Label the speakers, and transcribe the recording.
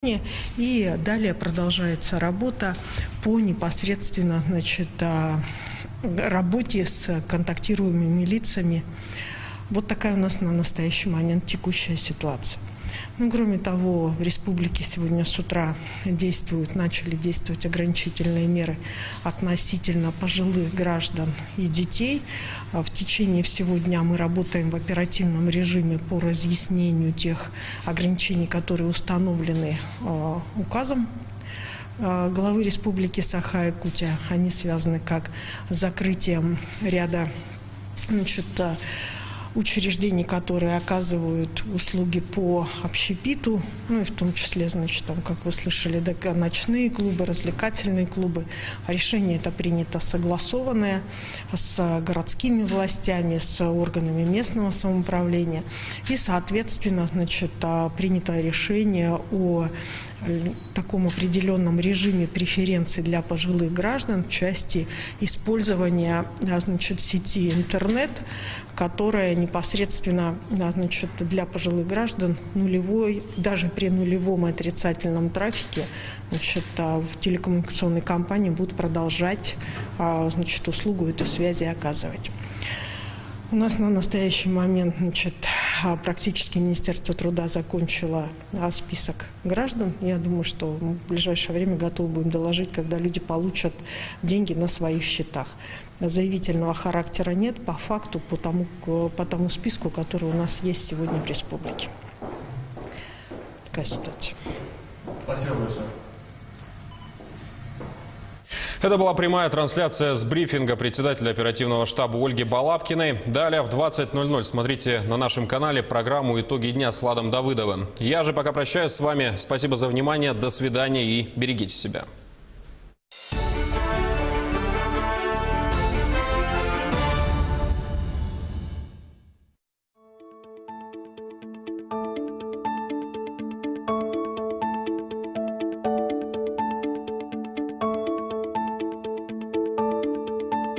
Speaker 1: И далее продолжается работа по непосредственно работе с контактируемыми лицами. Вот такая у нас на настоящий момент текущая ситуация. Кроме того, в республике сегодня с утра начали действовать ограничительные меры относительно пожилых граждан и детей. В течение всего дня мы работаем в оперативном режиме по разъяснению тех ограничений, которые установлены указом главы Республики Саха-Якутия. Они связаны как с закрытием ряда учреждений, которые оказывают услуги по общепиту, и в том числе, как вы слышали, ночные клубы, развлекательные клубы. Решение это принято согласованное с городскими властями, с органами местного самоуправления. И, соответственно, принято решение о таком определенном режиме преференций для пожилых граждан в части использования сети интернет, которая непосредственно для пожилых граждан даже при нулевом и отрицательном трафике телекоммуникационные компании будут продолжать услугу этой связи оказывать. У нас на настоящий момент практически Министерство труда закончило список граждан. Я думаю, что в ближайшее время готовы будем доложить, когда люди получат деньги на своих счетах. Заявительного характера нет по факту, по тому списку, который у нас есть сегодня в республике. Такая ситуация.
Speaker 2: Спасибо большое. Это была прямая трансляция с брифинга председателя оперативного штаба Ольги Балабкиной. Далее в 20:00 смотрите на нашем канале программу «Итоги дня» с Владом Давыдовым. Я же пока прощаюсь с вами. Спасибо за внимание, до свидания и берегите себя.